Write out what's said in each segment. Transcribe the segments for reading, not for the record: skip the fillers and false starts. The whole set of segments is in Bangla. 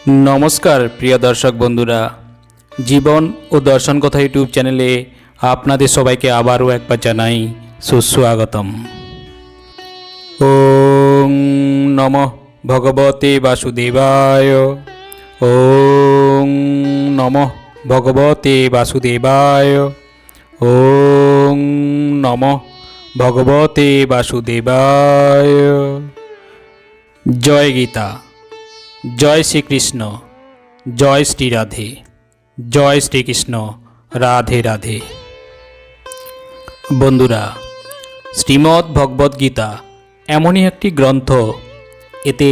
নমস্কার প্রিয় দর্শক বন্ধুরা, জীবন ও দর্শন কথা ইউটিউব চ্যানেলে আপনাদের সবাইকে আবারও একবার জানাই সুস্বাগতম। ওং নমঃ ভগবতে বাসুদেবায়। ওং নমঃ ভগবতে বাসুদেবায়। ওং নমঃ ভগবতে বাসুদেবায়। জয় গীতা, জয় শ্রীকৃষ্ণ, জয় শ্রী রাধে, জয় শ্রীকৃষ্ণ, রাধে রাধে। বন্ধুরা, শ্রীমদ্ ভগবদ্ গীতা এমনই একটি গ্রন্থ, এতে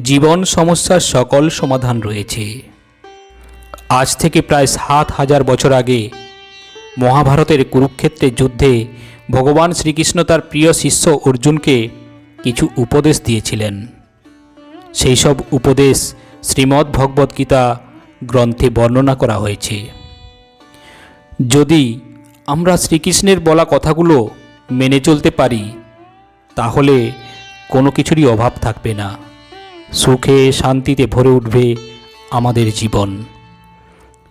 জীবন সমস্যার সকল সমাধান রয়েছে। আজ থেকে প্রায় ৭,০০০ বছর আগে মহাভারতের কুরুক্ষেত্রের যুদ্ধে ভগবান শ্রীকৃষ্ণ তার প্রিয় শিষ্য অর্জুনকে কিছু উপদেশ দিয়েছিলেন। সেই সব উপদেশ শ্রীমদ্ ভগবদ্ গীতা গ্রন্থে বর্ণনা করা হয়েছে। যদি আমরা শ্রীকৃষ্ণের বলা কথাগুলো মেনে চলতে পারি, তাহলে কোনো কিছুরই অভাব থাকবে না। সুখে শান্তিতে ভরে উঠবে আমাদের জীবন।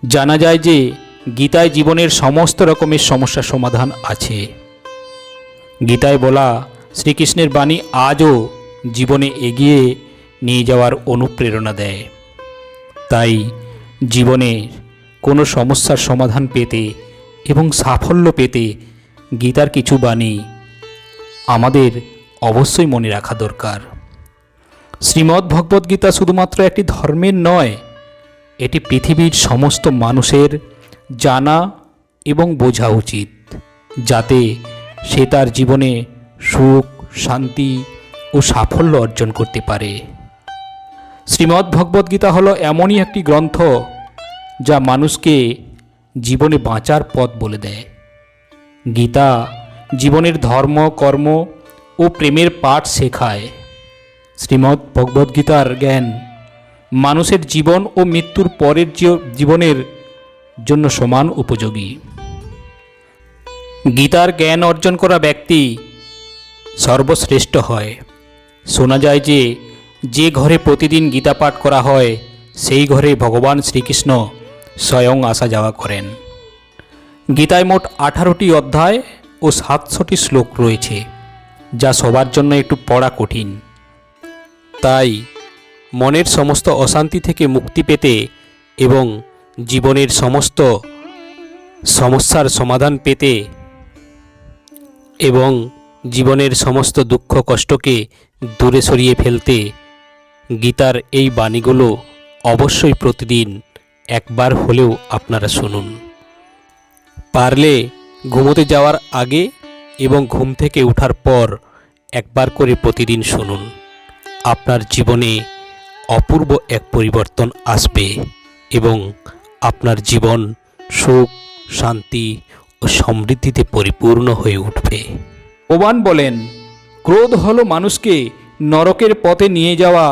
জানা যায় যে গীতায় জীবনের সমস্ত রকমের সমস্যার সমাধান আছে। গীতায় বলা শ্রীকৃষ্ণের বাণী আজও জীবনে এগিয়ে নিয়ে যাওয়ার অনুপ্রেরণা দেয়। তাই জীবনে কোনো সমস্যার সমাধান পেতে এবং সাফল্য পেতে গীতার কিছু বাণী আমাদের অবশ্যই মনে রাখা দরকার। শ্রীমদ্ ভগবদ্ গীতা শুধুমাত্র একটি ধর্মের নয়, এটি পৃথিবীর সমস্ত মানুষের জানা এবং বোঝা উচিত, যাতে সে তার জীবনে সুখ, শান্তি ও সাফল্য অর্জন করতে পারে। শ্রীমদ্ ভগবদ্ গীতা হলো এমনই একটি গ্রন্থ যা মানুষকে জীবনে বাঁচার পথ বলে দেয়। গীতা জীবনের ধর্ম, কর্ম ও প্রেমের পাঠ শেখায়। শ্রীমদ্ ভগবদ্ গীতার জ্ঞান মানুষের জীবন ও মৃত্যুর পরের জীবনের জন্য সমান উপযোগী। গীতার জ্ঞান অর্জন করা ব্যক্তি সর্বশ্রেষ্ঠ হয়। শোনা যায় যে যে ঘরে প্রতিদিন গীতা পাঠ করা হয়, সেই ঘরে ভগবান শ্রীকৃষ্ণ স্বয়ং আসা যাওয়া করেন। গীতায় মোট 18টি অধ্যায় ও 700টি শ্লোক রয়েছে, যা সবার জন্য একটু পড়া কঠিন। তাই মনের সমস্ত অশান্তি থেকে মুক্তি পেতে এবং জীবনের সমস্ত সমস্যার সমাধান পেতে এবং জীবনের সমস্ত দুঃখ কষ্টকে দূরে সরিয়ে ফেলতে গীতার এই বাণীগুলো অবশ্যই প্রতিদিন একবার হলেও আপনারা শুনুন। পারলে ঘুমোতে যাওয়ার আগে এবং ঘুম থেকে ওঠার পর একবার করে প্রতিদিন শুনুন। আপনার জীবনে অপূর্ব এক পরিবর্তন আসবে এবং আপনার জীবন সুখ, শান্তি ও সমৃদ্ধিতে পরিপূর্ণ হয়ে উঠবে। ভগবান বলেন, ক্রোধ হলো মানুষকে নরকের পথে নিয়ে যাওয়া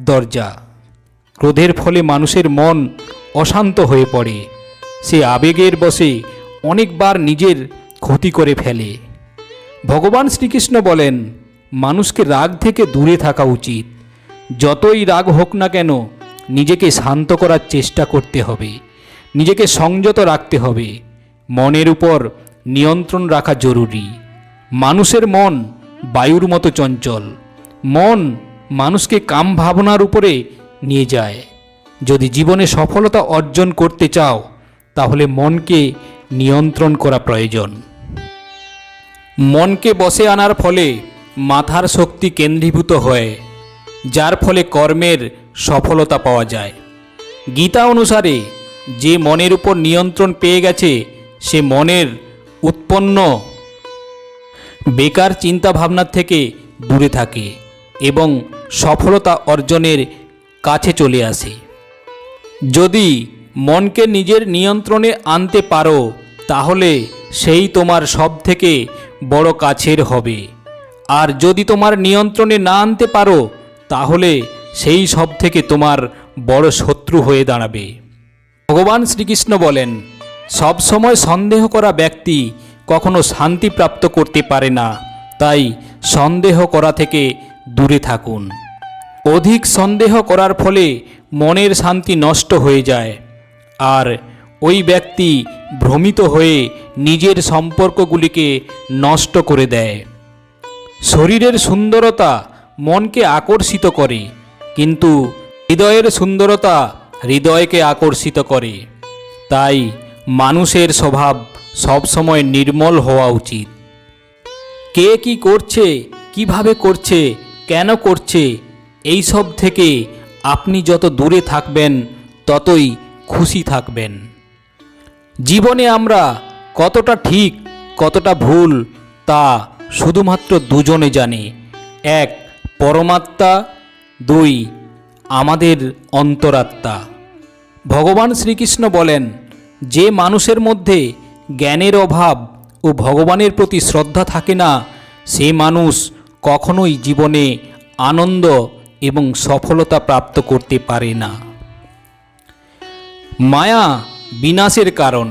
দরজা। ক্রোধের ফলে মানুষের মন অশান্ত হয়ে পড়ে। সে আবেগের বশে অনেকবার নিজের ক্ষতি করে ফেলে। ভগবান শ্রীকৃষ্ণ বলেন, মানুষকে রাগ থেকে দূরে থাকা উচিত। যতই রাগ হোক না কেন, নিজেকে শান্ত করার চেষ্টা করতে হবে, নিজেকে সংযত রাখতে হবে। মনের উপর নিয়ন্ত্রণ রাখা জরুরি। মানুষের মন বায়ুর মতো চঞ্চল। মন মানুষকে কাম ভাবনার উপরে নিয়ে যায়। যদি জীবনে সফলতা অর্জন করতে চাও, তাহলে মনকে নিয়ন্ত্রণ করা প্রয়োজন। মনকে বশে আনার ফলে মাথার শক্তি কেন্দ্রীভূত হয়, যার ফলে কর্মের সফলতা পাওয়া যায়। গীতা অনুসারে যে মনের উপর নিয়ন্ত্রণ পেয়ে গেছে, সে মনের উৎপন্ন বেকার চিন্তা ভাবনার থেকে দূরে থাকে এবং সফলতা অর্জনের কাছে চলে আসে। যদি মনকে নিজের নিয়ন্ত্রণে আনতে পারো, তাহলে সেই তোমার সবথেকে বড় কাছের হবে। আর যদি তোমার নিয়ন্ত্রণে না আনতে পারো, তাহলে সেই সব থেকে তোমার বড় শত্রু হয়ে দাঁড়াবে। ভগবান শ্রীকৃষ্ণ বলেন, সব সময় সন্দেহ করা ব্যক্তি কখনো শান্তি প্রাপ্ত করতে পারে না। তাই সন্দেহ করা থেকে দূরে থাকুন। অধিক সন্দেহ করার ফলে মনের শান্তি নষ্ট হয়ে যায়, আর ওই ব্যক্তি ভ্রমিত হয়ে নিজের সম্পর্কগুলিকে নষ্ট করে দেয়। শরীরের সুন্দরতা মনকে আকর্ষিত করে, কিন্তু হৃদয়ের সুন্দরতা হৃদয়কে আকর্ষিত করে। তাই মানুষের স্বভাব সবসময় নির্মল হওয়া উচিত। কে কি করছে, কিভাবে করছে, কেন করছে, এই সব থেকে আপনি যত দূরে থাকবেন ততই খুশি থাকবেন। জীবনে আমরা কতটা ঠিক কতটা ভুল তা শুধুমাত্র দুজনে জানে। এক, পরমাত্মা, দুই, আমাদের অন্তরাত্মা। ভগবান শ্রীকৃষ্ণ বলেন, যে মানুষের মধ্যে জ্ঞানের অভাব ও ভগবানের প্রতি শ্রদ্ধা থাকে না, সে মানুষ কখনোই জীবনে আনন্দ এবং সফলতা প্রাপ্ত করতে পারে না। মায়া বিনাশের কারণ।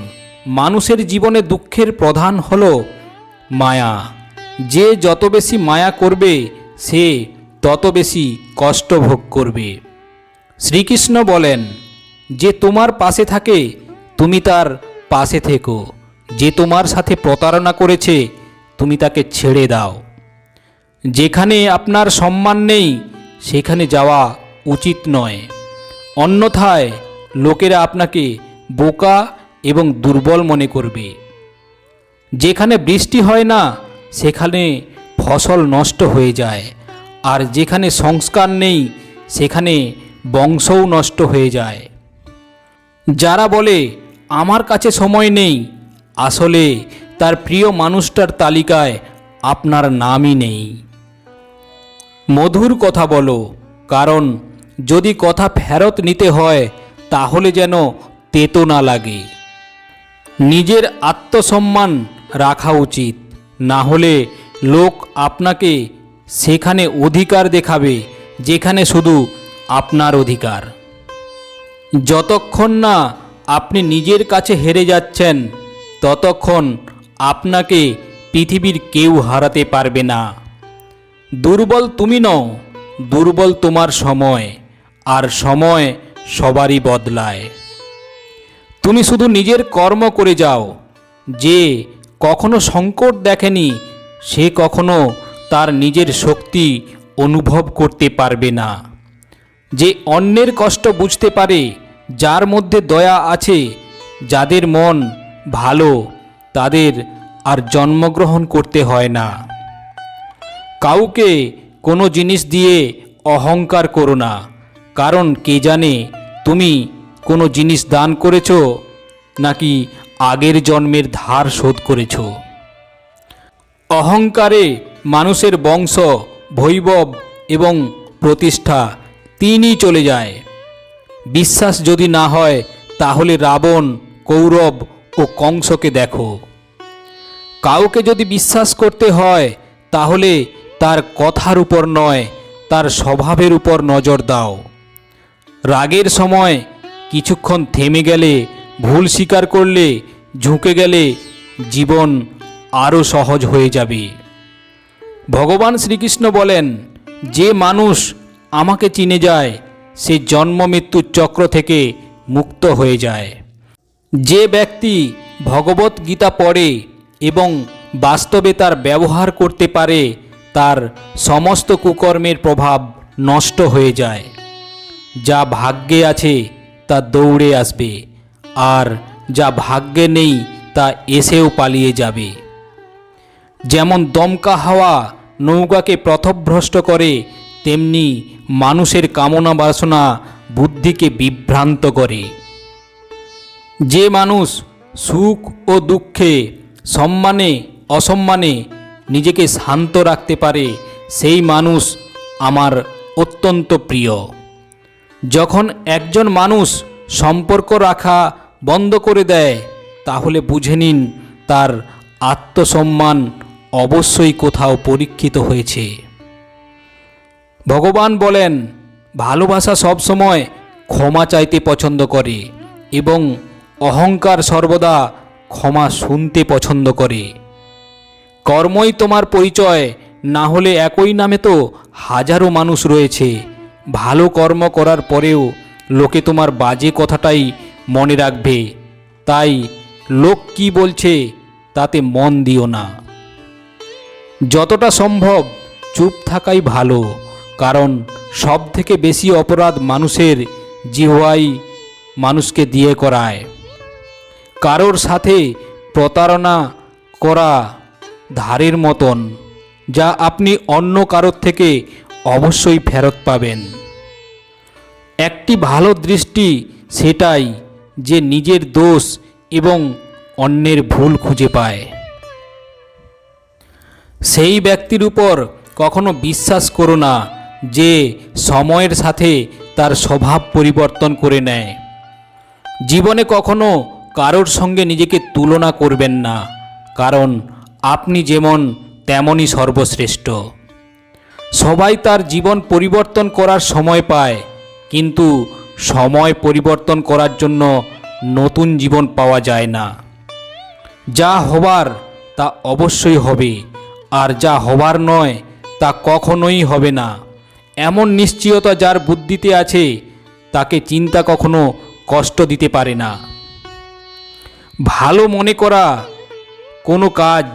মানুষের জীবনে দুঃখের প্রধান হল মায়া। যে যত বেশি মায়া করবে সে তত বেশি কষ্ট ভোগ করবে। শ্রীকৃষ্ণ বলেন, যে তোমার পাশে থাকে তুমি তার পাশে থেকো, যে তোমার সাথে প্রতারণা করেছে তুমি তাকে ছেড়ে দাও। যেখানে আপনার সম্মান নেই সেখানে যাওয়া উচিত নয়, অন্যথায় লোকেরা আপনাকে বোকা এবং দুর্বল মনে করবে। যেখানে বৃষ্টি হয় না সেখানে ফসল নষ্ট হয়ে যায়, আর যেখানে সংস্কার নেই সেখানে বংশও নষ্ট হয়ে যায়। যারা বলে আমার কাছে সময় নেই, আসলে তার প্রিয় মানুষটার তালিকায় আপনার নামই নেই। মধুর কথা বলো, কারণ যদি কথা ফেরত নিতে হয় তাহলে যেন তেতো না লাগে। নিজের আত্মসম্মান রাখা উচিত, না হলে লোক আপনাকে সেখানে অধিকার দেখাবে যেখানে শুধু আপনার অধিকার। যতক্ষণ না আপনি নিজের কাছে হেরে যাচ্ছেন ততক্ষণ আপনাকে পৃথিবীর কেউ হারাতে পারবে না। দুর্বল তুমি নও, দুর্বল তোমার সময়, আর সময় সবারই বদলায়। তুমি শুধু নিজের কর্ম করে যাও। যে কখনো সংকট দেখেনি সে কখনো তার নিজের শক্তি অনুভব করতে পারবে না। যে অন্যের কষ্ট বুঝতে পারে, যার মধ্যে দয়া আছে, যাদের মন ভালো, তাদের আর জন্মগ্রহণ করতে হয় না। কাউকে কোনো জিনিস দিয়ে অহংকার করো না, কারণ কে জানে তুমি কোনো জিনিস দান করেছ নাকি আগের জন্মের ধার শোধ করেছ। অহংকারে মানুষের বংশ, বৈভব এবং প্রতিষ্ঠা তিনই চলে যায়। বিশ্বাস যদি না হয় তাহলে রাবণ, কৌরব ও কংসকে দেখো। কাউকে যদি বিশ্বাস করতে হয় তাহলে তার কথার উপর নয়, তার স্বভাবের উপর নজর দাও। রাগের সময় কিছুক্ষণ থেমে গেলে, ভুল স্বীকার করলে, ঝুঁকে গেলে জীবন আরও সহজ হয়ে যাবে। ভগবান শ্রীকৃষ্ণ বলেন, যে মানুষ আমাকে চিনে যায় সে জন্ম মৃত্যুর চক্র থেকে মুক্ত হয়ে যায়। যে ব্যক্তি ভগবত গীতা পড়ে এবং বাস্তবে তার ব্যবহার করতে পারে তার সমস্ত কুকর্মের প্রভাব নষ্ট হয়ে যায়। যা ভাগ্যে আছে তা দৌড়ে আসবে, আর যা ভাগ্যে নেই তা এসেও পালিয়ে যাবে। যেমন দমকা হাওয়া নৌকাকে পথভ্রষ্ট করে, তেমনি মানুষের কামনা বাসনা বুদ্ধিকে বিভ্রান্ত করে। যে মানুষ সুখ ও দুঃখে, সম্মানে অসম্মানে নিজেকে শান্ত রাখতে পারে সেই মানুষ আমার অত্যন্ত প্রিয়। যখন একজন মানুষ সম্পর্ক রাখা বন্ধ করে দেয় তাহলে বুঝে নিন তার আত্মসম্মান অবশ্যই কোথাও পরীক্ষিত হয়েছে। ভগবান বলেন, ভালোবাসা সবসময় ক্ষমা চাইতে পছন্দ করে এবং অহংকার সর্বদা ক্ষমা শুনতে পছন্দ করে। কর্মই তোমার পরিচয়, না হলে একই নামে তো হাজারো মানুষ রয়েছে। ভালো কর্ম করার পরেও লোকে তোমার বাজে কথাটাই মনে রাখবে। তাই লোক কি বলছে তাতে মন দিও না। যতটা সম্ভব চুপ থাকাই ভালো, কারণ সব থেকে বেশি অপরাধ মানুষের জিহ্বাই মানুষকে দিয়ে করায়। কারোর সাথে প্রতারণা করা ধারের মতন, যা আপনি অন্য কারোর থেকে অবশ্যই ফেরত পাবেন। একটি ভালো দৃষ্টি সেটাই যে নিজের দোষ এবং অন্যের ভুল খুঁজে পায়। সেই ব্যক্তির উপর কখনো বিশ্বাস করো না যে সময়ের সাথে তার স্বভাব পরিবর্তন করে নেয়। জীবনে কখনো কারোর সঙ্গে নিজেকে তুলনা করবেন না, কারণ আপনি যেমন তেমনই সর্বশ্রেষ্ঠ। সবাই তার জীবন পরিবর্তন করার সময় পায়, কিন্তু সময় পরিবর্তন করার জন্য নতুন জীবন পাওয়া যায় না। যা হবার তা অবশ্যই হবে, আর যা হবার নয় তা কখনোই হবে না। এমন নিশ্চয়তা যার বুদ্ধিতে আছে, তাকে চিন্তা কখনো কষ্ট দিতে পারে না। ভালো মনে করা কোনো কাজ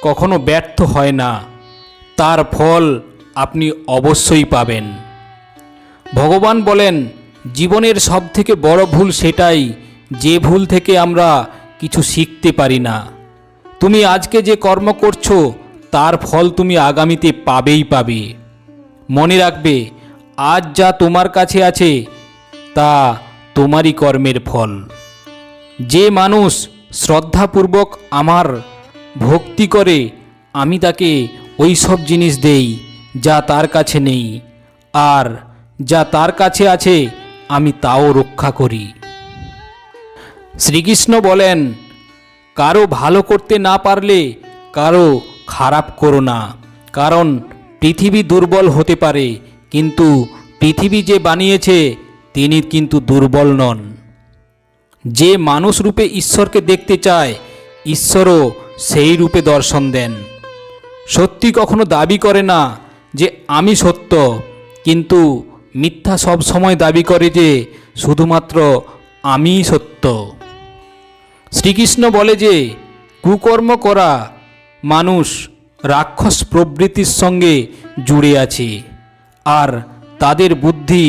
কখনো ব্যর্থ হয় না, তার ফল আপনি অবশ্যই পাবেন। ভগবান বলেন, জীবনের সবথেকে বড় ভুল সেটাই যে ভুল থেকে আমরা কিছু শিখতে পারি না। তুমি আজকে যে কর্ম করছো তার ফল তুমি আগামীতে পাবেই পাবে। মনে রাখবে, আজ যা তোমার কাছে আছে তা তোমারই কর্মের ফল। যে মানুষ শ্রদ্ধাপূর্বক আমার ভক্তি করে, আমি তাকে ওই সব জিনিস দেই যা তার কাছে নেই, আর যা তার কাছে আছে আমি তাও রক্ষা করি। শ্রীকৃষ্ণ বলেন, কারো ভালো করতে না পারলে কারো খারাপ করো না, কারণ পৃথিবী দুর্বল হতে পারে, কিন্তু পৃথিবী যে বানিয়েছে তিনি কিন্তু দুর্বল নন। যে মানুষ রূপে ঈশ্বরকে দেখতে চায়, ঈশ্বরও সেই রূপে দর্শন দেন। সত্যি কখনো দাবি করে না যে আমি সত্য, কিন্তু মিথ্যা সব সময় দাবি করে যে শুধুমাত্র আমিই সত্য। শ্রীকৃষ্ণ বলে যে কুকর্ম করা মানুষ রাক্ষস প্রবৃত্তির সঙ্গে জুড়ে আছে, আর তাদের বুদ্ধি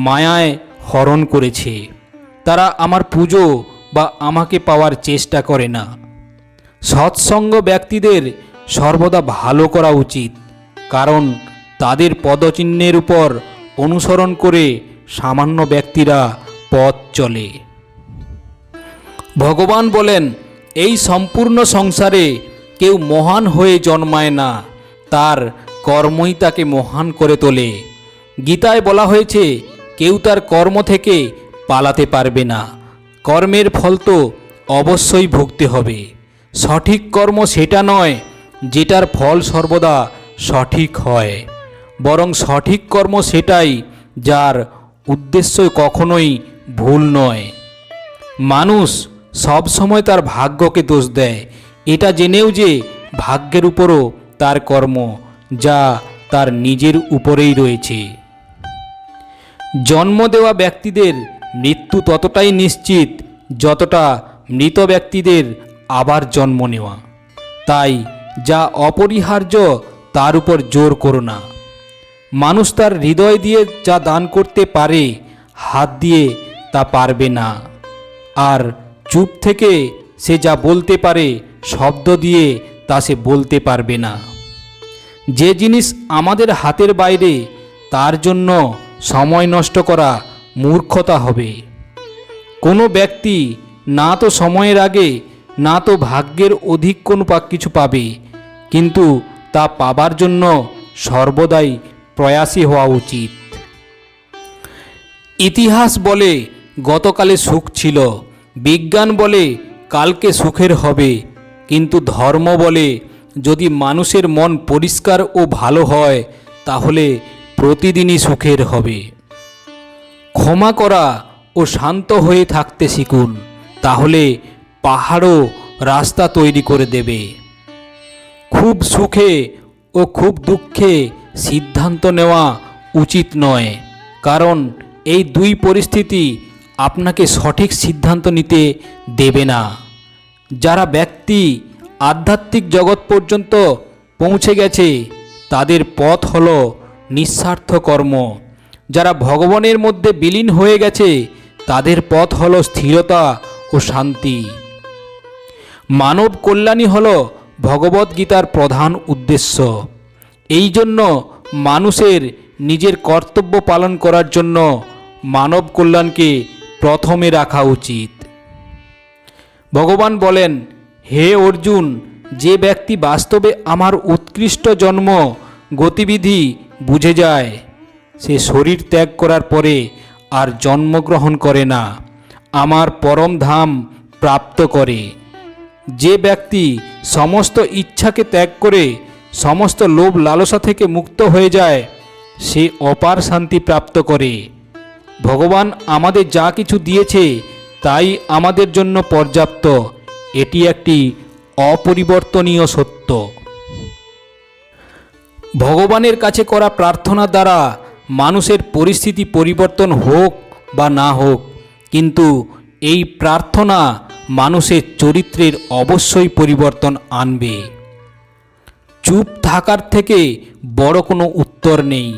মায়ায় হরণ করেছে। তারা আমার পুজো বা আমাকে পাওয়ার চেষ্টা করে না। সৎসঙ্গ ব্যক্তিদের সর্বদা ভালো করা উচিত, কারণ তাদের পদচিহ্নের উপর অনুসরণ করে সামান্য ব্যক্তিরা পথ চলে। ভগবান বলেন, এই সম্পূর্ণ সংসারে কেউ মহান হয়ে জন্মায় না, তার কর্মই তাকে মহান করে তোলে। গীতায় বলা হয়েছে, কেউ তার কর্ম থেকে পালাতে পারবে না। কর্মের ফল তো অবশ্যই ভুগতে হবে। সঠিক কর্ম সেটা নয় যেটার ফল সর্বদা সঠিক হয়, বরং সঠিক কর্ম সেটাই যার উদ্দেশ্য কখনোই ভুল নয়। মানুষ সব সময় তার ভাগ্যকে দোষ দেয়, এটা জেনেও যে ভাগ্যের উপরও তার কর্ম, যা তার নিজের উপরেই রয়েছে। জন্ম দেওয়া ব্যক্তিদের মৃত্যু ততটাই নিশ্চিত যতটা মৃত ব্যক্তিদের আবার জন্ম নেওয়া। তাই যা অপরিহার্য তার উপর জোর করো না। মানুষ তার হৃদয় দিয়ে যা দান করতে পারে, হাত দিয়ে তা পারবে না। আর চুপ থেকে সে যা বলতে পারে, শব্দ দিয়ে তা সে বলতে পারবে না। যে জিনিস আমাদের হাতের বাইরে, তার জন্য সময় নষ্ট করা মূর্খতা হবে। কোনো ব্যক্তি না তো সময়ের আগে না তো ভাগ্যের অধিক কোনো কিছু পাবে, কিন্তু তা পাবার জন্য সর্বদাই প্রয়াসী হওয়া উচিত। ইতিহাস বলে গতকালে সুখ ছিল, বিজ্ঞান বলে কালকে সুখের হবে, কিন্তু ধর্ম বলে যদি মানুষের মন পরিষ্কার ও ভালো হয় তাহলে প্রতিদিনই সুখের হবে। ক্ষমা করা ও শান্ত হয়ে থাকতে শিখুন, তাহলে পাহাড়ও রাস্তা তৈরি করে দেবে। খুব সুখে ও খুব দুঃখে সিদ্ধান্ত নেওয়া উচিত নয়, কারণ এই দুই পরিস্থিতি আপনাকে সঠিক সিদ্ধান্ত নিতে দেবে না। যারা ব্যক্তি আধ্যাত্মিক জগৎ পর্যন্ত পৌঁছে গেছে তাদের পথ হলো নিঃস্বার্থ কর্ম। যারা ভগবানের মধ্যে বিলীন হয়ে গেছে তাদের পথ হলো স্থিরতা ও শান্তি। মানব কল্যাণই হলো ভগবদ্গীতার প্রধান উদ্দেশ্য। এই জন্য মানুষের নিজের কর্তব্য পালন করার জন্য মানব কল্যাণকে প্রথমে রাখা উচিত। ভগবান বলেন, হে অর্জুন, যে ব্যক্তি বাস্তবে আমার উৎকৃষ্ট জন্ম গতিবিধি বুঝে যায় সে শরীর ত্যাগ করার পরে আর জন্মগ্রহণ করে না, আমার পরম ধাম প্রাপ্ত করে। যে ব্যক্তি সমস্ত ইচ্ছাকে ত্যাগ করে সমস্ত লোভ লালসা থেকে মুক্ত হয়ে যায় সে অপার শান্তি প্রাপ্ত করে। ভগবান আমাদের যা কিছু দিয়েছে তাই আমাদের জন্য পর্যাপ্ত, এটি একটি অপরিবর্তনীয় সত্য। ভগবানের কাছে করা প্রার্থনা দ্বারা মানুষের পরিস্থিতি পরিবর্তন হোক বা না হোক, কিন্তু এই প্রার্থনা মানুষের চরিত্রের অবশ্যই পরিবর্তন আনবে। চুপ থাকার থেকে বড় কোনো উত্তর নেই,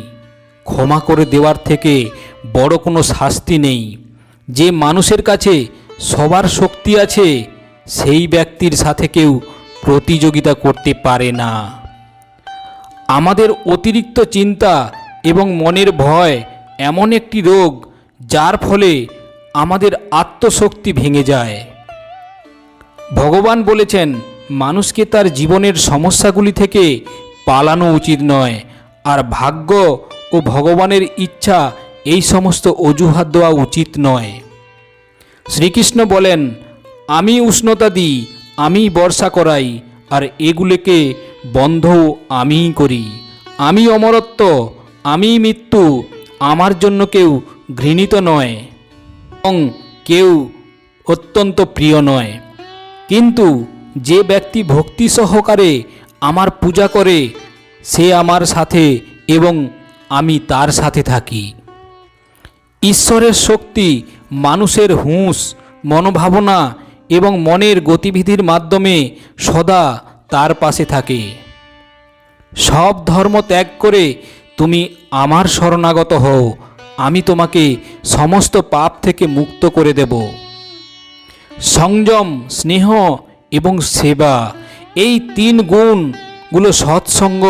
ক্ষমা করে দেওয়ার থেকে বড় কোনো শাস্তি নেই। যে মানুষের কাছে সবার শক্তি আছে সেই ব্যক্তির সাথে কেউ প্রতিযোগিতা করতে পারে না। আমাদের অতিরিক্ত চিন্তা এবং মনের ভয় এমন একটি রোগ যার ফলে আমাদের আত্মশক্তি ভেঙে যায়। ভগবান বলেছেন, মানুষকে তার জীবনের সমস্যাগুলি থেকে পালানো উচিত নয়, আর ভাগ্য ও ভগবানের ইচ্ছা এই সমস্ত অজুহাত দেওয়া উচিত নয়। শ্রীকৃষ্ণ বলেন, আমি উষ্ণতা দিই, আমি বর্ষা করাই, আর এগুলিকে বন্ধও আমিই করি। আমি অমরত্ব, আমি মৃত্যু, আমার জন্য কেউ ঘৃণিত নয় এবং কেউ অত্যন্ত প্রিয় নয়। কিন্তু যে ব্যক্তি ভক্তি সহকারে আমার পূজা করে সে আমার সাথে এবং আমি তার সাথে থাকি। ঈশ্বরের শক্তি মানুষের হুঁশ, মনোভাবনা এবং মনের গতিবিধির মাধ্যমে সদা তার পাশে থাকে। সব ধর্ম ত্যাগ করে তুমি আমার শরণাগত হও, আমি তোমাকে সমস্ত পাপ থেকে মুক্ত করে দেব। সংযম, স্নেহ এবং সেবা, এই তিন গুণগুলো সৎসঙ্গ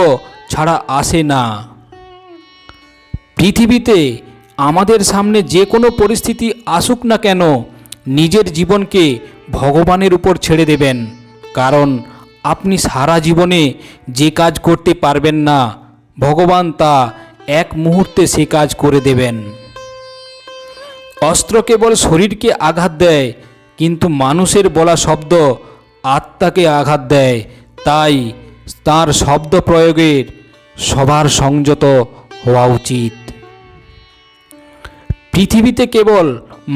ছাড়া আসে না। পৃথিবীতে আমাদের সামনে যে কোনো পরিস্থিতি আসুক না কেন, নিজের জীবনকে ভগবানের উপর ছেড়ে দেবেন, কারণ আপনি সারা জীবনে যে কাজ করতে পারবেন না ভগবান তা এক মুহূর্তে সে কাজ করে দেবেন। অস্ত্র কেবল শরীরকে আঘাত দেয়, কিন্তু মানুষের বলা শব্দ আত্মাকে আঘাত দেয়। তাই তার শব্দ প্রয়োগের সবার সংযত হওয়া উচিত। পৃথিবীতে কেবল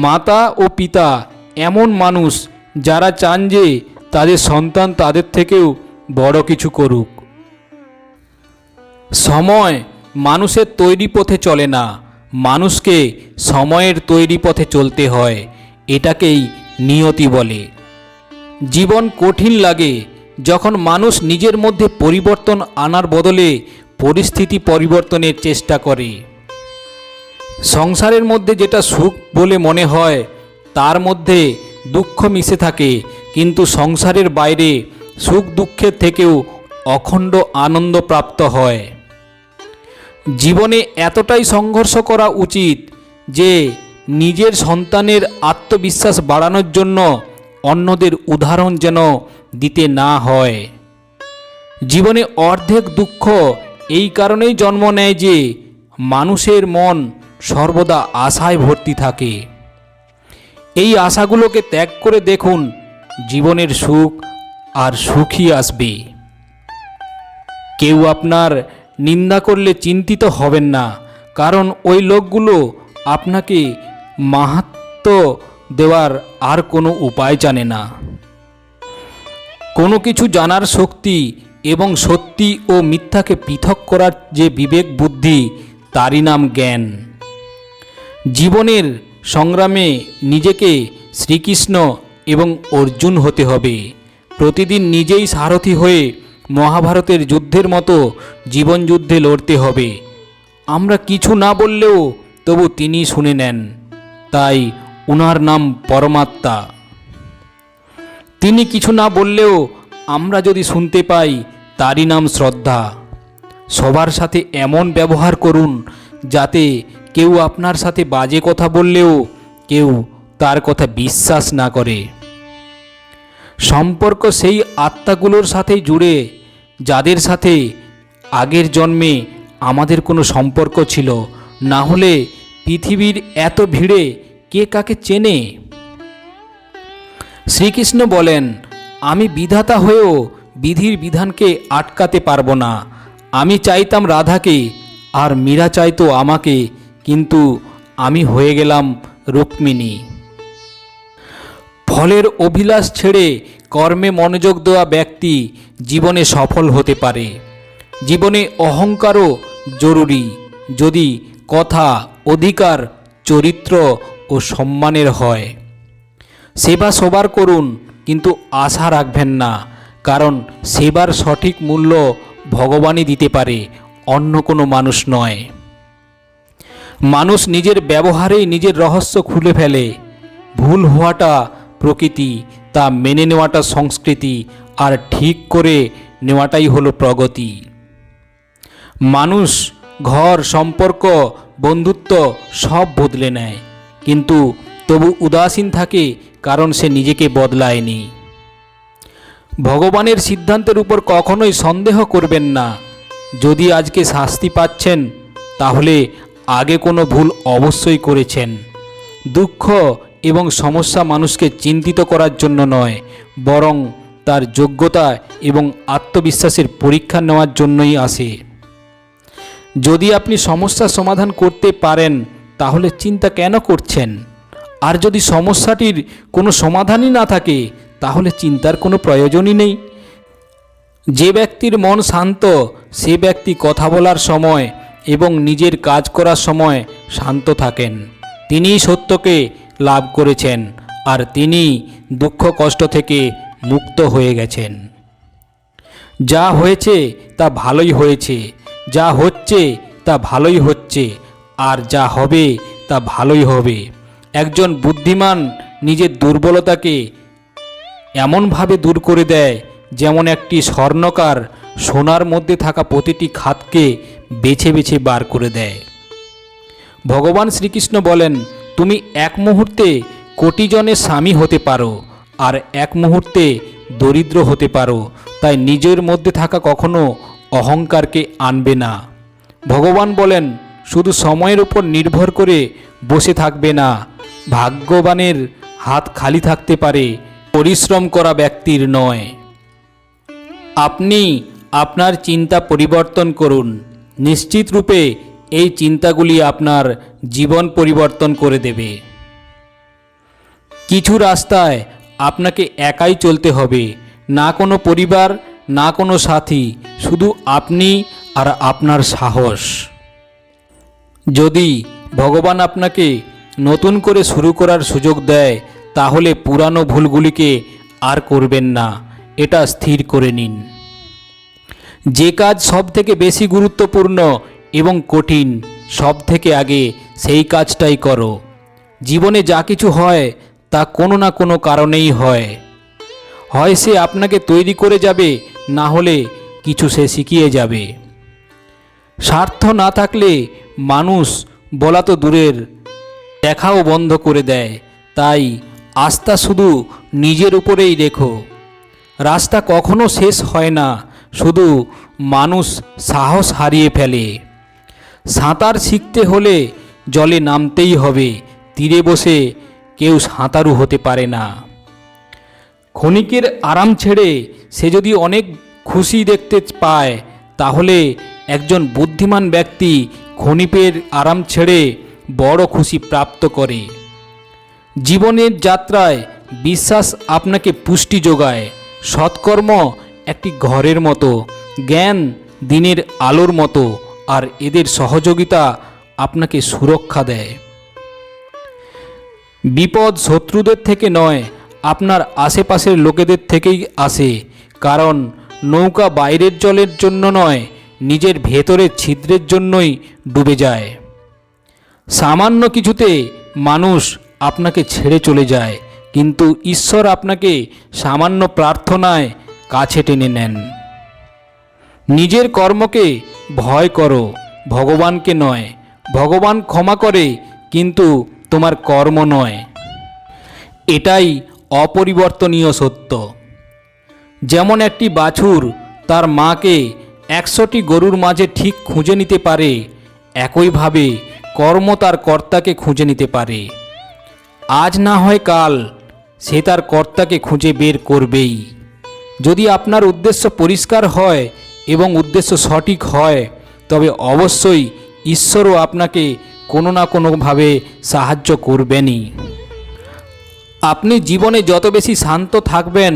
মাতা ও পিতা এমন মানুষ যারা চান যে তাদের সন্তান তাদের থেকেও বড় কিছু করুক। সময় মানুষের তৈরি পথে চলে না, মানুষকে সময়ের তৈরি পথে চলতে হয়, এটাকেই নিয়তি বলে। জীবন কঠিন লাগে যখন মানুষ নিজের মধ্যে পরিবর্তন আনার বদলে পরিস্থিতি পরিবর্তনের চেষ্টা করে। সংসারের মধ্যে যেটা সুখ বলে মনে হয় তার মধ্যে দুঃখ মিশে থাকে, কিন্তু সংসারের বাইরে সুখ দুঃখের থেকেও অখণ্ড আনন্দ প্রাপ্ত হয়। জীবনে এতটাই সংঘর্ষ করা উচিত যে নিজের সন্তানের আত্মবিশ্বাস বাড়ানোর জন্য অন্যদের উদাহরণ যেন দিতে না হয়। জীবনে অর্ধেক দুঃখ এই কারণেই জন্ম নেয় যে মানুষের মন সর্বদা আশায় ভর্তি থাকে। এই আশাগুলোকে ত্যাগ করে দেখুন, জীবনের সুখ আর সুখই আসবে। কেউ আপনার নিন্দা করলে চিন্তিত হবেন না, কারণ ওই লোকগুলো আপনাকে মাহাত্ম্য দেওয়ার আর কোনো উপায় জানে না। কোনো কিছু জানার শক্তি এবং সত্যি ও মিথ্যাকে পৃথক করার যে বিবেক বুদ্ধি তারই নাম জ্ঞান। জীবনের সংগ্রামে নিজেকে শ্রীকৃষ্ণ এবং অর্জুন হতে হবে। প্রতিদিন নিজেই সারথি হয়ে মহাভারতের যুদ্ধের মতো জীবনযুদ্ধে লড়তে হবে। আমরা কিছু না বললেও তবু তিনি শুনে নেন, তাই উনার নাম পরমাত্মা। তিনি কিছু না বললেও আমরা যদি শুনতে পাই, তারই নাম শ্রদ্ধা। সবার সাথে এমন ব্যবহার করুন যাতে কেউ আপনার সাথে বাজে কথা বললেও কেউ তার কথা বিশ্বাস না করে। সম্পর্ক সেই আত্মাগুলোর সাথেই জুড়ে যাদের সাথে আগের জন্মে আমাদের কোনো সম্পর্ক ছিল, না হলে পৃথিবীর এত ভিড়ে কে কাকে চেনে। শ্রীকৃষ্ণ বলেন, আমি বিধাতা হয়েও বিধির বিধানকে আটকাতে পারবো না। আমি চাইতাম রাধাকে আর মীরা চাইতো আমাকে, কিন্তু আমি হয়ে গেলাম রুক্মিণী। ফলের অভিলাষ ছেড়ে কর্মে মনোযোগ দেওয়া ব্যক্তি জীবনে সফল হতে পারে। জীবনে অহংকারও জরুরি, যদি কথা, অধিকার, চরিত্র ও সম্মানের হয়। সেবা সবার করুন, কিন্তু আশা রাখবেন না, কারণ সেবার সঠিক মূল্য ভগবানই দিতে পারে, অন্য কোনো মানুষ নয়। মানুষ নিজের ব্যবহারেই নিজের রহস্য খুলে ফেলে। ভুল হওয়াটা প্রকৃতি, তা মেনে নেওয়াটা সংস্কৃতি, আর ঠিক করে নেওয়াটাই হলো প্রগতি। মানুষ ঘর, সম্পর্ক, বন্ধুত্ব সব বদলে নেয়, কিন্তু তবু উদাসীন থাকে, কারণ সে নিজেকে বদলায়নি। ভগবানের সিদ্ধান্তের উপর কখনোই সন্দেহ করবেন না। যদি আজকে শাস্তি পাচ্ছেন, তাহলে আগে কোনো ভুল অবশ্যই করেছেন। দুঃখ এবং সমস্যা মানুষকে চিন্তিত করার জন্য নয়, বরং তার যোগ্যতা এবং আত্মবিশ্বাসের পরীক্ষা নেওয়ার জন্যই আসে। যদি আপনি সমস্যার সমাধান করতে পারেন, তাহলে চিন্তা কেন করছেন? আর যদি সমস্যাটির কোনো সমাধানই না থাকে, তাহলে চিন্তার কোনো প্রয়োজনই নেই। যে ব্যক্তির মন শান্ত, সে ব্যক্তি কথা বলার সময় এবং নিজের কাজ করার সময় শান্ত থাকেন। তিনিই সত্যকে লাভ করেছেন, আর তিনি দুঃখ কষ্ট থেকে মুক্ত হয়ে গেছেন। যা হয়েছে তা ভালোই হয়েছে, যা হচ্ছে তা ভালোই হচ্ছে, আর যা হবে তা ভালোই হবে। একজন বুদ্ধিমান নিজের দুর্বলতাকে এমনভাবে দূর করে দেয়, যেমন একটি স্বর্ণকার সোনার মধ্যে থাকা প্রতিটি খাতকে বেছে বেছে বার করে দেয়। ভগবান শ্রীকৃষ্ণ বলেন, তুমি এক মুহূর্তে কোটি জনের স্বামী হতে পারো, আর এক মুহূর্তে দরিদ্র হতে পারো। তাই নিজের মধ্যে থাকা কখনো অহংকারকে আনবে না। ভগবান বলেন, শুধু সময়ের উপর নির্ভর করে বসে থাকবে না। ভাগ্যবানের হাত খালি থাকতে পারে, পরিশ্রম করা ব্যক্তির নয়। আপনি আপনার চিন্তা পরিবর্তন করুন। নিশ্চিত রূপে এই চিন্তাগুলি আপনার জীবন পরিবর্তন করে দেবে। কিছু রাস্তায় আপনাকে একাই চলতে হবে, না কোনো পরিবার, না কোনো সাথী, শুধু আপনি আর আপনার সাহস। যদি ভগবান আপনাকে নতুন করে শুরু করার সুযোগ দেয়, তাহলে পুরানো ভুলগুলিকে আর করবেন না, এটা স্থির করে নিন। যে কাজ সব থেকে বেশি গুরুত্বপূর্ণ এবং কঠিন, সব থেকে আগে সেই কাজটাই করো। জীবনে যা কিছু হয় তা কোনো না কোনো কারণেই হয়। হয় সে আপনাকে তৈরি করে যাবে, না হলে কিছু সে শিখিয়ে যাবে। স্বার্থ না থাকলে মানুষ বলা তো দূরের, দেখাও বন্ধ করে দেয়। তাই আস্থা শুধু নিজের উপরেই রেখো। রাস্তা কখনো শেষ হয় না, শুধু মানুষ সাহস হারিয়ে ফেলে। সাঁতার শিখতে হলে জলে নামতেই হবে, তীরে বসে কেউ সাঁতারু হতে পারে না। ক্ষণিকের আরাম ছেড়ে সে যদি অনেক খুশি দেখতে পায়, তাহলে একজন বুদ্ধিমান ব্যক্তি ক্ষণিকের আরাম ছেড়ে বড় খুশি প্রাপ্ত করে। জীবনের যাত্রায় বিশ্বাস আপনাকে পুষ্টি যোগায়। সৎকর্ম একটি ঘরের মতো, জ্ঞান দিনের আলোর মতো, আর এদের সহযোগিতা আপনাকে সুরক্ষা দেয়। বিপদ শত্রুদের থেকে নয়, আপনার আশেপাশের লোকেদের থেকেই আসে। কারণ নৌকা বাইরের জলের জন্য নয়, নিজের ভেতরের ছিদ্রের জন্যই ডুবে যায়। সামান্য কিছুতে মানুষ আপনাকে ছেড়ে চলে যায়, কিন্তু ঈশ্বর আপনাকে সামান্য প্রার্থনায় কাছে টেনে নেন। নিজের কর্মকে ভয় করো, ভগবানকে নয়। ভগবান ক্ষমা করে, কিন্তু তোমার কর্ম নয়। এটাই অপরিবর্তনীয় সত্য। যেমন একটি বাছুর তার মাকে 100টি গরুর মাঝে ঠিক খুঁজে নিতে পারে, একইভাবে কর্ম তার কর্তাকে খুঁজে নিতে পারে। আজ না হয় কাল সে তার কর্তাকে খুঁজে বের করবেই। যদি আপনার উদ্দেশ্য পরিষ্কার হয় এবং উদ্দেশ্য সঠিক হয়, তবে অবশ্যই ঈশ্বরও আপনাকে কোনো না কোনোভাবে সাহায্য করবেনই। আপনি জীবনে যত বেশি শান্ত থাকবেন,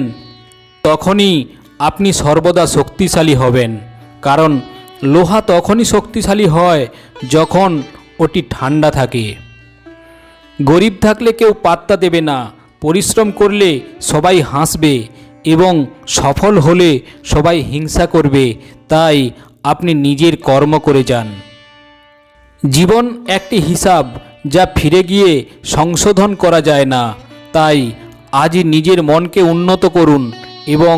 তখনই আপনি সর্বদা শক্তিশালী হবেন। কারণ লোহা তখনই শক্তিশালী হয় যখন ওটি ঠান্ডা থাকে। গরিব থাকলে কেউ পাত্তা দেবে না, পরিশ্রম করলে সবাই হাসবে এবং সফল হলে সবাই হিংসা করবে। তাই আপনি নিজের কর্ম করে যান। জীবন একটি হিসাব যা ফিরে গিয়ে সংশোধন করা যায় না। তাই আজই নিজের মনকে উন্নত করুন এবং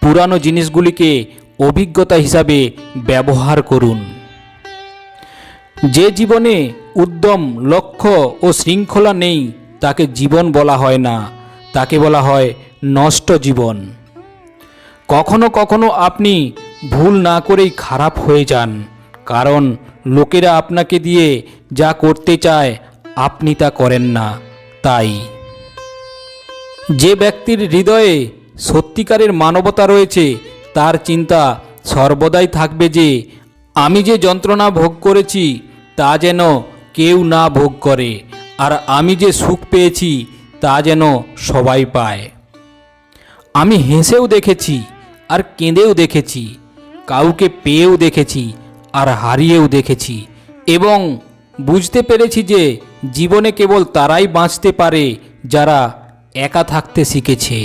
পুরানো জিনিসগুলিকে অভিজ্ঞতা হিসাবে ব্যবহার করুন। যে জীবনে উদ্যম, লক্ষ্য ও শৃঙ্খলা নেই, তাকে জীবন বলা হয় না, তাকে বলা হয় নষ্ট জীবন। কখনো কখনো আপনি ভুল না করেই খারাপ হয়ে যান, কারণ লোকেরা আপনাকে দিয়ে যা করতে চায় আপনি তা করেন না। তাই যে ব্যক্তির হৃদয়ে সত্যিকারের মানবতা রয়েছে, তার চিন্তা সর্বদাই থাকবে যে আমি যে যন্ত্রণা ভোগ করেছি তা যেন কেউ না ভোগ করে, আর আমি যে সুখ পেয়েছি তা যেন সবাই পায়। আমি হেসেও দেখেছি আর কেঁদেও দেখেছি, কাউকে পেয়েও দেখেছি আর হারিয়েও দেখেছি, এবং বুঝতে পেরেছি যে জীবনে কেবল তারাই বাঁচতে পারে যারা একা থাকতে শিখেছে।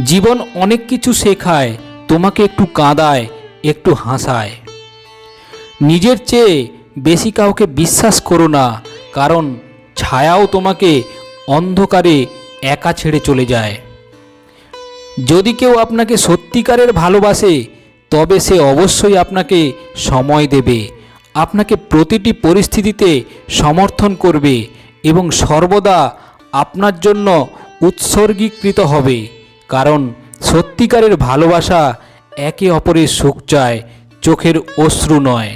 জীবন অনেক কিছু শেখায়, তোমাকে একটু কাঁদায়, একটু হাসায়। নিজের চেয়ে বেশি কাউকে বিশ্বাস করো না, কারণ ছায়াও তোমাকে অন্ধকারে একা ছেড়ে চলে যায়। যদি কেউ আপনাকে সত্যিকারের ভালোবাসে, তবে সে অবশ্যই আপনাকে সময় দেবে, আপনাকে প্রতিটি পরিস্থিতিতে সমর্থন করবে এবং সর্বদা আপনার জন্য উৎসর্গীকৃত হবে। কারণ সত্যিকারের ভালোবাসা একে অপরের সুখ চায়, চোখের অশ্রু নয়।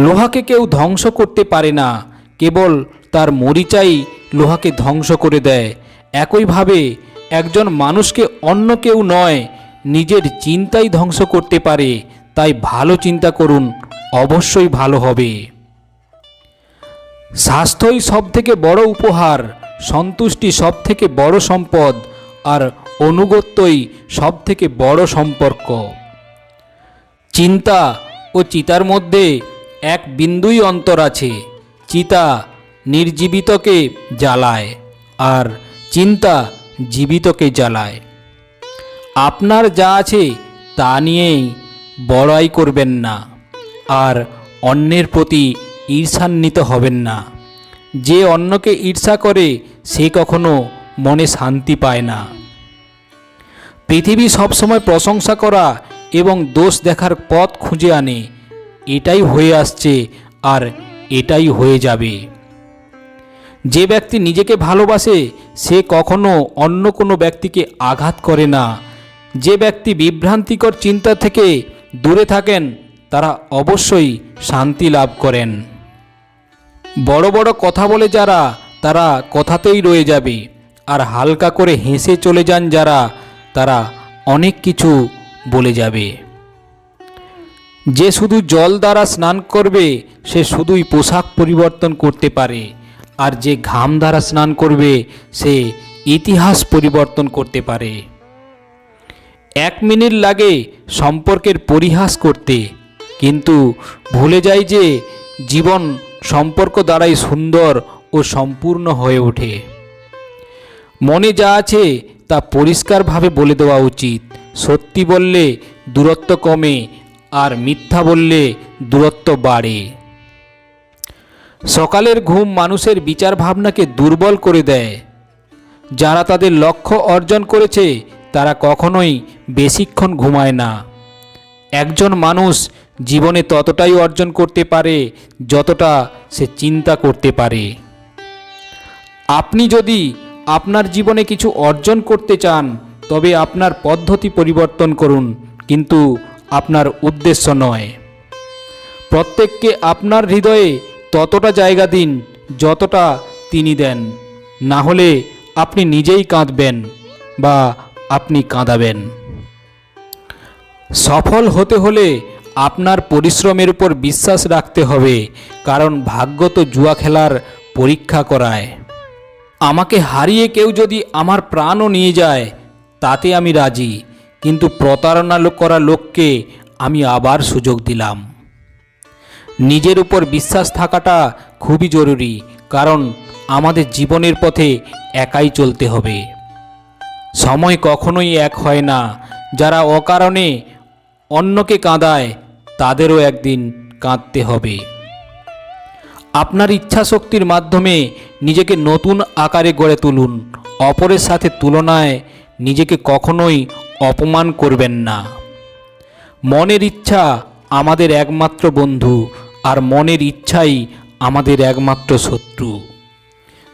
লোহাকে কেউ ধ্বংস করতে পারে না, কেবল তার মরিচাই লোহাকে ধ্বংস করে দেয়। একইভাবে একজন মানুষকে অন্য কেউ নয়, নিজের চিন্তাই ধ্বংস করতে পারে। তাই ভালো চিন্তা করুন, অবশ্যই ভালো হবে। স্বাস্থ্যই সবথেকে বড় উপহার, সন্তুষ্টি সবথেকে বড় সম্পদ, আর অনুগত্যই সবথেকে বড় সম্পর্ক। চিন্তা ও চিতার মধ্যে এক বিন্দুই অন্তর আছে। চিতা নির্জীবিতকে জ্বালায়, আর চিন্তা জীবিতকে জ্বালায়। আপনার যা আছে তা নিয়েই বড়াই করবেন না, আর অন্যের প্রতি ঈর্ষান্বিত হবেন না। যে অন্যকে ঈর্ষা করে সে কখনো মনে শান্তি পায় না। পৃথিবী সবসময় প্রশংসা করা এবং দোষ দেখার পথ খুঁজে আনে। এটাই হয়ে আসছে আর এটাই হয়ে যাবে। যে ব্যক্তি নিজেকে ভালোবাসে সে কখনো অন্য কোনো ব্যক্তিকে আঘাত করে না। যে ব্যক্তি বিভ্রান্তিকর চিন্তা থেকে দূরে থাকেন তারা অবশ্যই শান্তি লাভ করেন। বড় বড় কথা বলে যারা, তারা কথাতেই রয়ে যাবে, আর হালকা করে হেসে চলে যান যারা, তারা অনেক কিছু বলে যাবে। যে শুধু জল দ্বারা স্নান করবে সে শুধুই পোশাক পরিবর্তন করতে পারে, আর যে ঘাম দ্বারা স্নান করবে সে ইতিহাস পরিবর্তন করতে পারে। 1 মিনিট লাগে সম্পর্কের পরিহাস করতে, কিন্তু ভুলে যায় যে জীবন সম্পর্ক দ্বারাই সুন্দর ও সম্পূর্ণ হয়ে ওঠে। মনে যা আছে তা পরিষ্কারভাবে বলে দেওয়া উচিত। সত্যি বললে দূরত্ব কমে, আর মিথ্যা বললে দূরত্ব বাড়ে। সকালের ঘুম মানুষের বিচার ভাবনাকে দুর্বল করে দেয়। যারা তাদের লক্ষ্য অর্জন করেছে তারা কখনোই বেশিক্ষণ ঘুমায় না। একজন মানুষ জীবনে ততটাই অর্জন করতে পারে যতটা সে চিন্তা করতে পারে। আপনি যদি আপনার জীবনে কিছু অর্জন করতে চান তবে আপনার পদ্ধতি পরিবর্তন করুন, কিন্তু আপনার উদ্দেশ্য নয়। প্রত্যেককে আপনার হৃদয়ে ততটা জায়গা দিন যতটা তিনি দেন, না হলে আপনি নিজেই কাঁদবেন বা আপনি কাঁদাবেন। সফল হতে হলে আপনার পরিশ্রমের উপর বিশ্বাস রাখতে হবে, কারণ ভাগ্য তো জুয়া খেলার পরীক্ষা করায়। আমাকে হারিয়ে কেউ যদি আমার প্রাণও নিয়ে যায় তাতে আমি রাজি, কিন্তু প্রতারণা করা লোককে আমি আবার সুযোগ দিলাম। নিজের উপর বিশ্বাস থাকাটা খুবই জরুরি, কারণ আমাদের জীবনের পথে একাই চলতে হবে। সময় কখনোই এক হয় না। যারা অকারণে অন্যকে কাঁদায় তাদেরও একদিন কাঁদতে হবে। আপনার ইচ্ছাশক্তির মাধ্যমে নিজেকে নতুন আকারে গড়ে তুলুন। অপরের সাথে তুলনায় নিজেকে কখনোই অপমান করবেন না। মনের ইচ্ছা আমাদের একমাত্র বন্ধু, আর মনের ইচ্ছাই আমাদের একমাত্র শত্রু।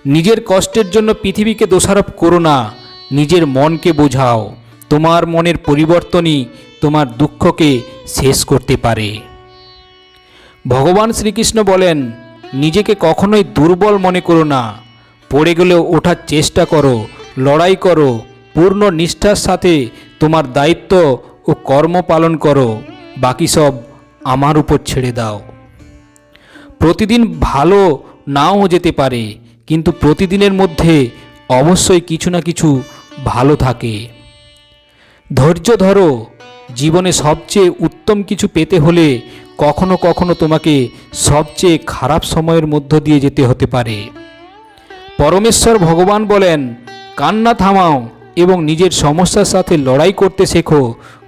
নিজের কষ্টের জন্য পৃথিবীকে দোষারোপ করো না, নিজের মনকে বোঝাও। তোমার মনের পরিবর্তনই তোমার দুঃখকে শেষ করতে পারে। ভগবান শ্রীকৃষ্ণ বলেন, নিজেকে কখনোই দুর্বল মনে করো না। পড়ে গেলেও ওঠার চেষ্টা করো, লড়াই করো, পূর্ণ নিষ্ঠার সাথে তোমার দায়িত্ব ও কর্ম পালন করো। বাকি সব আমার উপর ছেড়ে দাও। প্রতিদিন ভালো নাও যেতে পারে, কিন্তু প্রতিদিনের মধ্যে অবশ্যই কিছু না কিছু ভালো থাকে। ধৈর্য ধরো। জীবনে সবচেয়ে উত্তম কিছু পেতে হলে কখনো কখনো তোমাকে সবচেয়ে খারাপ সময়ের মধ্য দিয়ে যেতে হতে পারে। পরমেশ্বর ভগবান বলেন, কান্না থামাও এবং নিজের সমস্যার সাথে লড়াই করতে শেখো,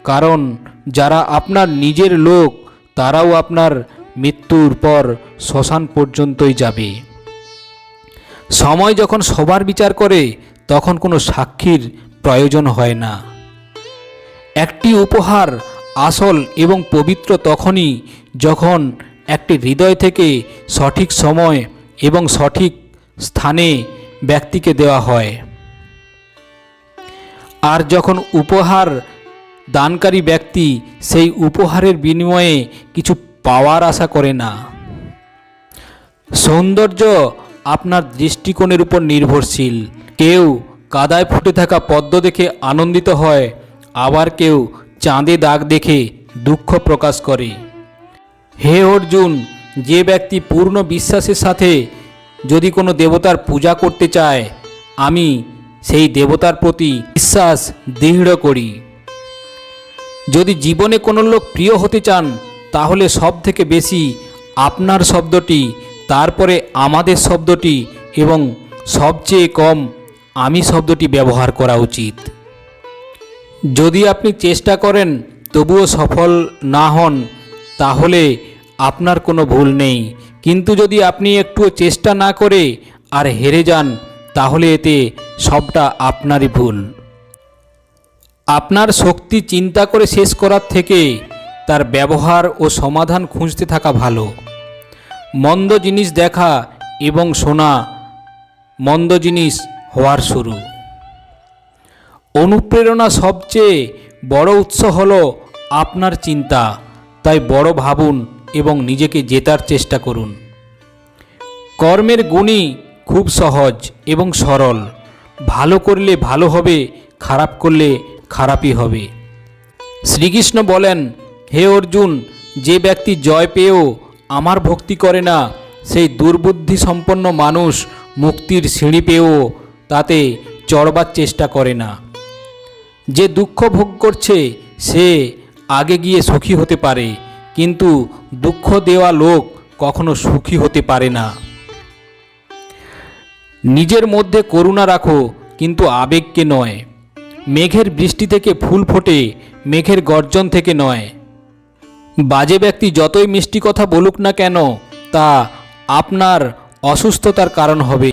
কারণ যারা আপনার নিজের লোক তারাও আপনার মৃত্যুর পর শ্মশান পর্যন্তই যাবে। সময় যখন সবার বিচার করে তখন কোনো সাক্ষীর প্রয়োজন হয় না। একটি উপহার আসল এবং পবিত্র তখনই যখন একটি হৃদয় থেকে সঠিক সময় এবং সঠিক স্থানে ব্যক্তিকে দেওয়া হয়। আর যখন উপহার দানকারী ব্যক্তি সেই উপহারের বিনিময়ে কিছু পাওয়ার আশা করে না। সৌন্দর্য আপনার দৃষ্টিকোণের উপর নির্ভরশীল। কেউ কাদায় ফুটে থাকা পদ্ম দেখে আনন্দিত হয়, আবার কেউ চাঁদে দাগ দেখে দুঃখ প্রকাশ করে। হে অর্জুন, যে ব্যক্তি পূর্ণ বিশ্বাসের সাথে যদি কোনো দেবতার পূজা করতে চায়, আমি সেই দেবতার প্রতি বিশ্বাস দৃঢ় করি। যদি জীবনে কোনো লোক প্রিয় হতে চান তাহলে সব থেকে বেশি আপনার শব্দটি, তারপরে আমাদের শব্দটি এবং সবচেয়ে কম আমি শব্দটি ব্যবহার করা উচিত। যদি আপনি চেষ্টা করেন তবুও সফল না হন তাহলে আপনার কোনো ভুল নেই, কিন্তু যদি আপনি একটুও চেষ্টা না করে আর হেরে যান তাহলে এতে সবটা আপনারই ভুল। আপনার শক্তি চিন্তা করে শেষ করার থেকে তার ব্যবহার ও সমাধান খুঁজতে থাকা ভালো। মন্দ জিনিস দেখা এবং শোনা মন্দ জিনিস হওয়ার শুরু। অনুপ্রেরণা সবচেয়ে বড় উৎস হলো আপনার চিন্তা, তাই বড় ভাবুন এবং নিজেকে জেতার চেষ্টা করুন। কর্মের গুণই খুব সহজ এবং সরল। ভালো করলে ভালো হবে, খারাপ করলে খারাপই হবে। শ্রীকৃষ্ণ বলেন, হে অর্জুন, যে ব্যক্তি জয় পেয়েও আমার ভক্তি করে না সেই দুর্বুদ্ধি সম্পন্ন মানুষ মুক্তির সিঁড়ি পেয়েও তাতে চড়বার চেষ্টা করে না। যে দুঃখ ভোগ করছে সে আগে গিয়ে সুখী হতে পারে, কিন্তু দুঃখ দেওয়া লোক কখনো সুখী হতে পারে না। নিজের মধ্যে করুণা রাখো, কিন্তু আবেগকে নয়। মেঘের বৃষ্টি থেকে ফুল ফোটে, মেঘের গর্জন থেকে নয়। বাজে ব্যক্তি যতই মিষ্টি কথা বলুক না কেন, তা আপনার অসুস্থতার কারণ হবে।